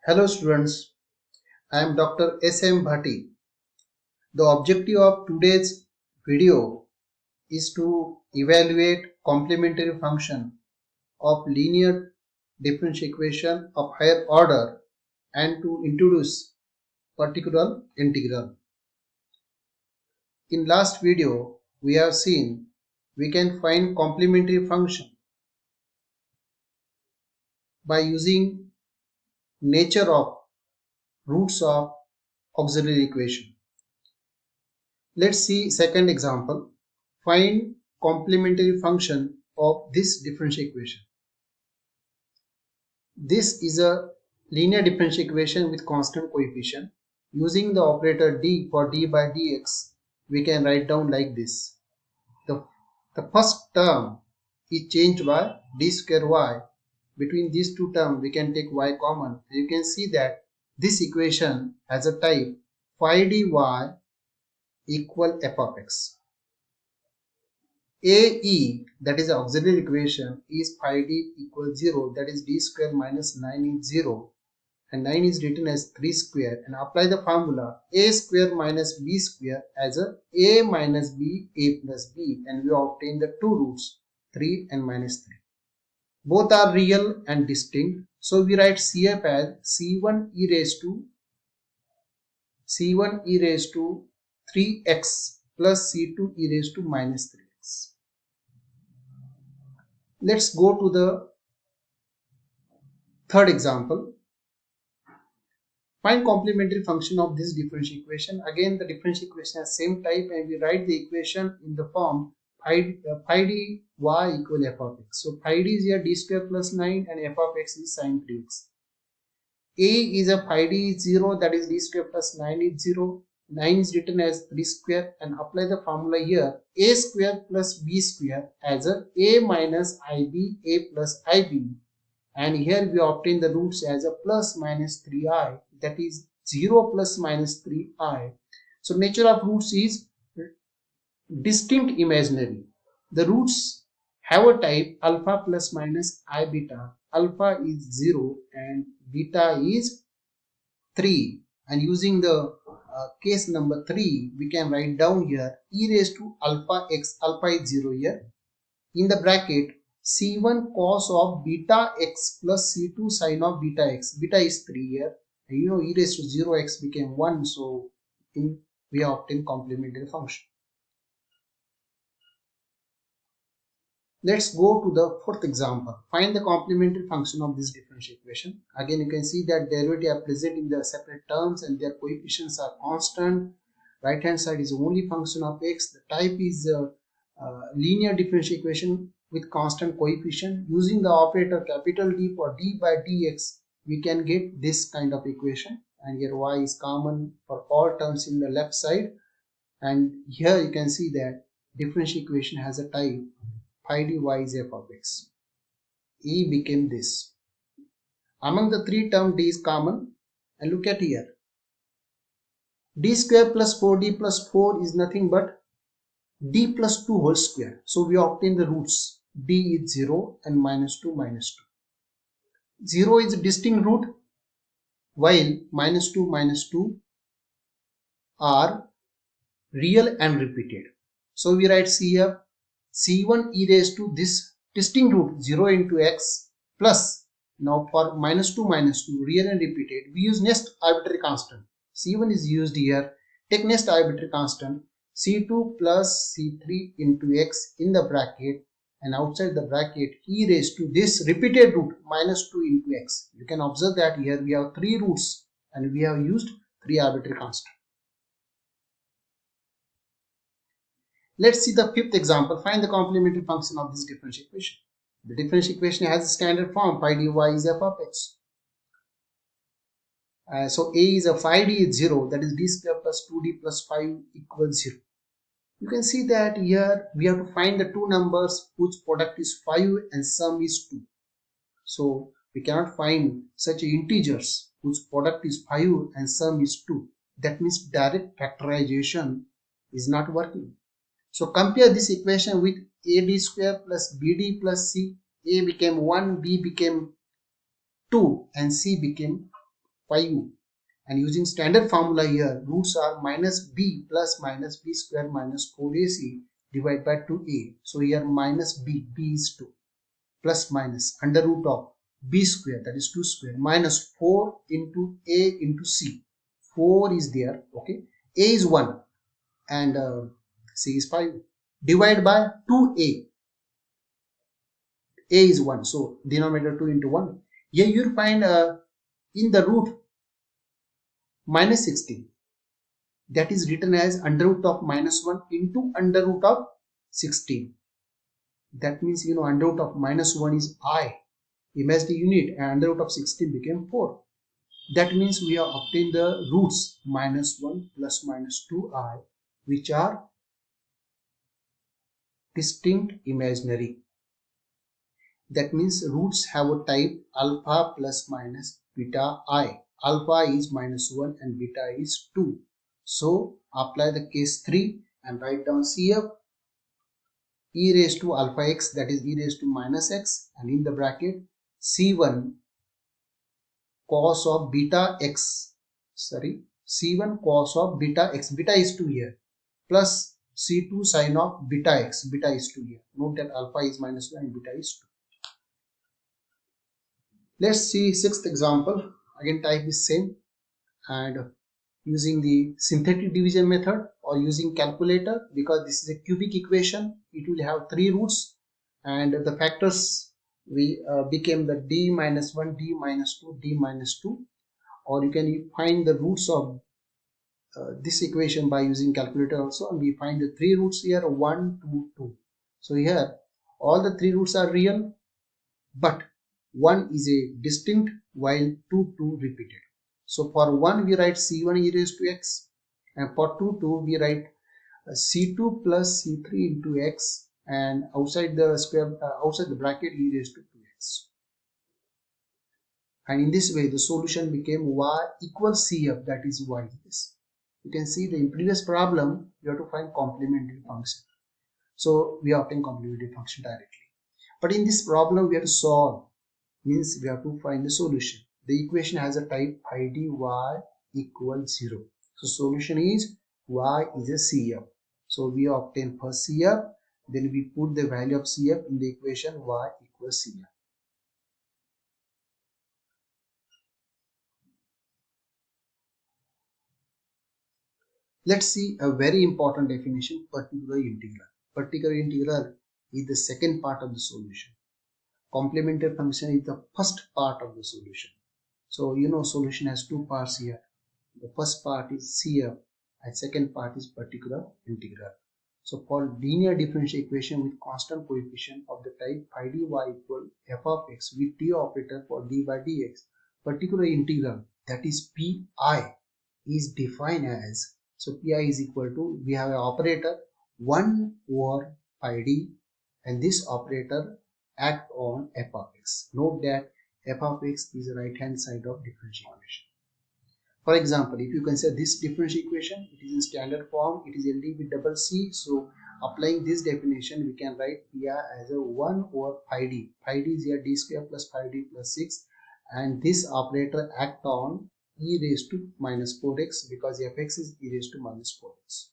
Hello students, I am Dr. S.M. Bhatti. The objective of today's video is to evaluate complementary function of linear differential equation of higher order and to introduce particular integral. In last video, we have seen we can find complementary function by using nature of roots of auxiliary equation. Let's see second example. Find complementary function of this differential equation. This is a linear differential equation with constant coefficient. Using the operator d for d by dx, we can write down like this. The first term is changed by d square y. Between these two terms, we can take y common. You can see that this equation has a type phi dy equal f of x. AE, that is the auxiliary equation, is phi d equals 0, that is d square minus 9 is 0, and 9 is written as 3 square, and apply the formula a square minus b square as a minus b, a plus b, and we obtain the two roots 3 and minus 3. Both are real and distinct, so we write CF as c1 e raised to 3x plus c2 e raised to minus 3x. Let's go to the third example. Find complementary function of this differential equation. Again, the differential equation has same type, and we write the equation in the form phi d y equal f of x. So phi d is here d square plus 9 and f of x is sin 3x. A is a phi d is 0, that is d square plus 9 is 0. 9 is written as 3 square, and apply the formula here a square plus b square as a minus ib, a plus ib, and here we obtain the roots as a plus minus 3i, that is 0 plus minus 3i. So nature of roots is distinct imaginary. The roots have a type alpha plus minus I beta. Alpha is 0 and beta is 3, and using the case number 3, we can write down here e raised to alpha x. Alpha is 0 here. In the bracket, c1 cos of beta x plus c2 sin of beta x. Beta is 3 here. And you know e raised to 0x became 1. So we obtain complementary function. Let's go to the fourth example. Find the complementary function of this differential equation. Again, you can see that derivative are present in the separate terms and their coefficients are constant. Right hand side is only function of x. The type is linear differential equation with constant coefficient. Using the operator capital D for d by dx, we can get this kind of equation, and here y is common for all terms in the left side, and here you can see that differential equation has a type phi dy is f of x. E became this. Among the three terms, d is common, and look at here. D square plus 4d plus 4 is nothing but d plus 2 whole square. So we obtain the roots. D is 0 and minus 2 minus 2. 0 is a distinct root, while minus 2 are real and repeated. So we write CF c1 e raised to this distinct root 0 into x plus, now for minus 2 real and repeated, we use next arbitrary constant. C1 is used here. Take next arbitrary constant c2 plus c3 into x in the bracket, and outside the bracket e raised to this repeated root minus 2 into x. You can observe that here we have three roots and we have used three arbitrary constants. Let's see the fifth example. Find the complementary function of this differential equation. The differential equation has a standard form phi dy is f of x. So a is a phi d is 0, that is d square plus 2d plus 5 equals 0. You can see that here we have to find the two numbers whose product is 5 and sum is 2. So we cannot find such integers whose product is 5 and sum is 2. That means direct factorization is not working. So compare this equation with ad square plus bd plus c. A became 1, b became 2 and c became 5u. And using standard formula here, roots are minus b plus minus b square minus 4ac divided by 2a. So here minus b is 2, plus minus under root of b square, that is 2 square, minus 4 into a into c. 4 is there, okay. A is 1 and c is 5. Divide by 2a. A is 1, so denominator 2 into 1. Here you will find in the root minus 16. That is written as under root of minus 1 into under root of 16. That means, under root of minus 1 is I, imaginary unit, and under root of 16 became 4. That means we have obtained the roots minus 1 plus minus 2i, which are distinct imaginary. That means roots have a type alpha plus minus beta I. Alpha is minus 1 and beta is 2. So apply the case 3 and write down CF e raised to alpha x, that is e raised to minus x, and in the bracket C1 cos of beta x, C1 cos of beta x, beta is 2 here, plus C2 sin of beta x, beta is 2 here. Note that alpha is minus 1 and beta is 2. Let's see sixth example. Again type is same, and using the synthetic division method or using calculator, because this is a cubic equation, it will have 3 roots and the factors we became the d minus 1, d minus 2, d minus 2, or you can find the roots of this equation by using calculator also, and we find the 3 roots here 1, 2, 2. So here all the 3 roots are real, but 1 is a distinct while 2 repeated. So for 1 we write C1 e raised to x, and for 2 we write C2 plus C3 into x, and outside the bracket e raised to 2x. And in this way the solution became y equals CF, that is y is. You can see the in previous problem you have to find complementary function. So we obtain complementary function directly. But in this problem we have to solve, means we have to find the solution. The equation has a type phi d y equals 0. So solution is y is a CF. So we obtain first CF, then we put the value of CF in the equation y equals CF. Let's see a very important definition, particular integral. Particular integral is the second part of the solution. Complementary function is the first part of the solution. So solution has 2 parts here. The first part is CF and second part is particular integral. So for linear differential equation with constant coefficient of the type phi dy equal f of x with t operator for d by dx, particular integral, that is pi, is defined as, so pi is equal to, we have an operator 1 over pi d, and this operator act on f of x. Note that f of x is the right hand side of differential equation. For example, if you consider this differential equation, it is in standard form, it is LD with double C. So applying this definition, we can write pi as a 1 over pi d. Pi d is here d square plus pi d plus 6, and this operator act on e raised to minus 4x, because fx is e raised to minus 4x.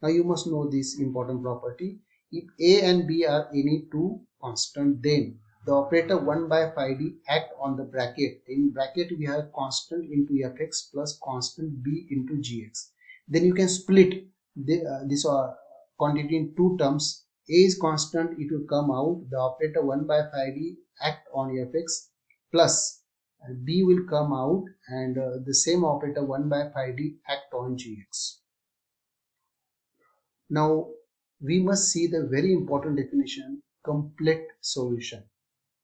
Now you must know this important property. If a and b are any two constant, then the operator 1 by pi d act on the bracket. In bracket we have constant into fx plus constant b into gx. Then you can split this quantity in 2 terms. A is constant, it will come out. The operator 1 by pi d act on fx plus b will come out, and the same operator 1 by pi d act on gx. Now we must see the very important definition, complete solution.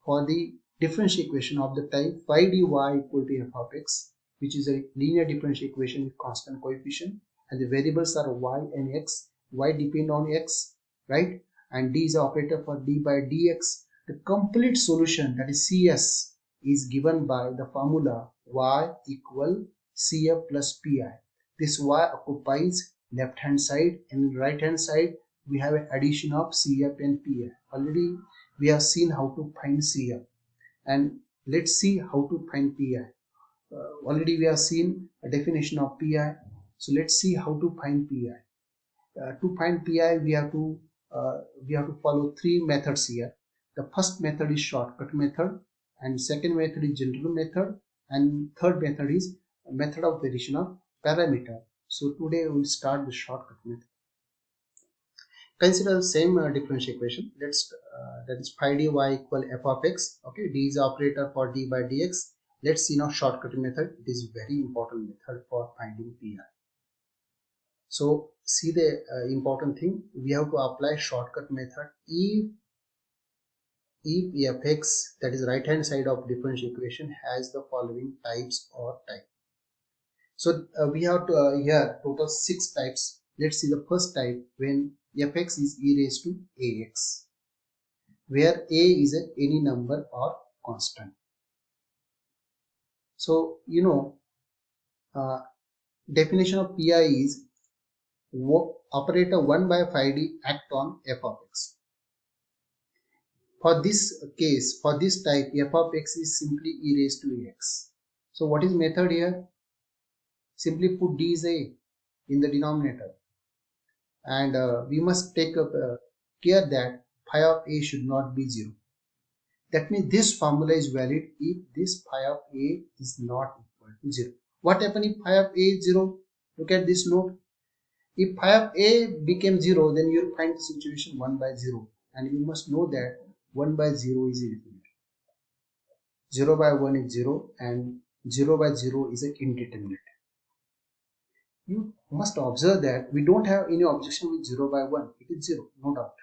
For the differential equation of the type phi dy equal to f of x, which is a linear differential equation with constant coefficient, and the variables are y and x. Y depend on x, right? And d is the operator for d by dx. The complete solution, that is CS, is given by the formula y equal CF plus pi. This y occupies left hand side, and right hand side we have an addition of CF and pi. Already we have seen how to find CF, and let's see how to find pi. already we have seen a definition of pi. So let's see how to find pi. To find pi, we have to follow three methods here. The first method is shortcut method, and second method is general method, and third method is method of variation of parameter. So today we will start the shortcut method. Consider the same differential equation. That is phi dy equal f of x. Okay, d is the operator for d by dx. Let's see now shortcut method. It is very important method for finding pi. So see the important thing, we have to apply shortcut method if fx, that is right hand side of differential equation, has the following types or type. So we have to here total 6 types. Let's see the first type, when fx is e raised to ax, where a is any number or constant. So definition of pi is operator 1 by phi d act on f of x. For this case, for this type, f of x is simply e raised to ax. So what is method here? Simply put d is a in the denominator, and we must take care that phi of a should not be 0. That means this formula is valid if this phi of a is not equal to 0. What happens if phi of a is 0? Look at this note. If phi of a became 0, then you will find the situation 1 by 0, and you must know that 1 by 0 is infinite. 0 by 1 is 0, and 0 by 0 is an indeterminate. You must observe that we don't have any objection with 0 by 1. It is 0, no doubt.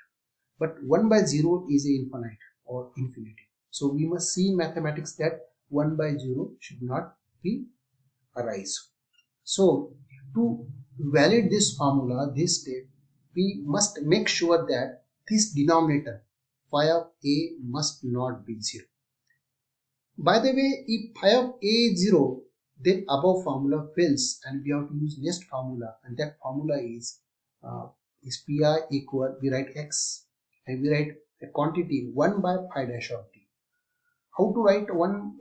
But 1 by 0 is infinite or infinity. So we must see in mathematics that 1 by 0 should not be arise. So to validate this formula, this step, we must make sure that this denominator phi of a must not be 0. By the way, if phi of a is 0, then above formula fails, and we have to use next formula, and that formula is pi equal, we write x, and we write a quantity 1 by phi dash of d. How to write 1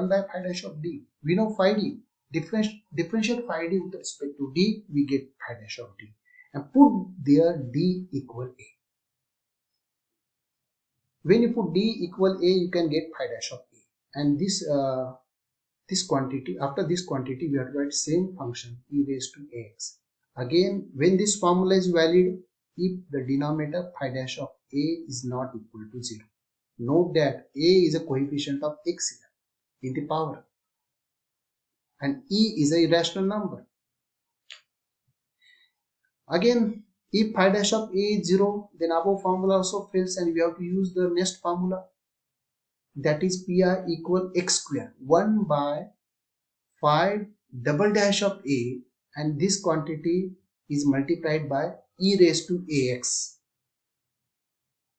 by phi dash of d? We know phi d. Differentiate phi d with respect to d, we get phi dash of d, and put there d equal a. When you put d equal a, you can get phi dash of a, and this quantity, after this quantity, we have to write same function e raised to ax. Again, when this formula is valid, if the denominator phi dash of a is not equal to 0. Note that a is a coefficient of x here in the power, and e is a irrational number. Again, if phi dash of a is 0, then above formula also fails, and we have to use the next formula, that is pi equal x square, 1 by phi double dash of a, and this quantity is multiplied by e raised to ax.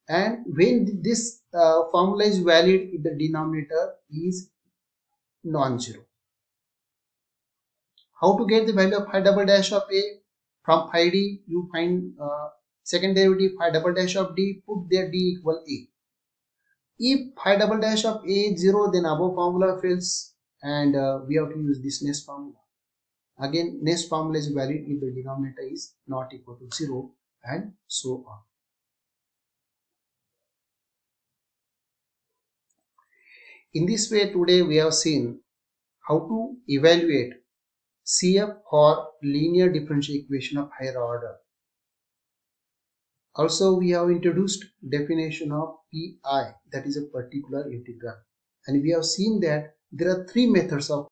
And when this formula is valid, if the denominator is non-zero. How to get the value of phi double dash of a? From phi d, you find second derivative phi double dash of d, put there d equal a. If phi double dash of a is 0, then above formula fails, and we have to use this next formula. Again, next formula is valid if the denominator is not equal to 0, and so on. In this way, today we have seen how to evaluate CF for linear differential equation of higher order. Also, we have introduced definition of PI, that is a particular integral, and we have seen that there are 3 methods of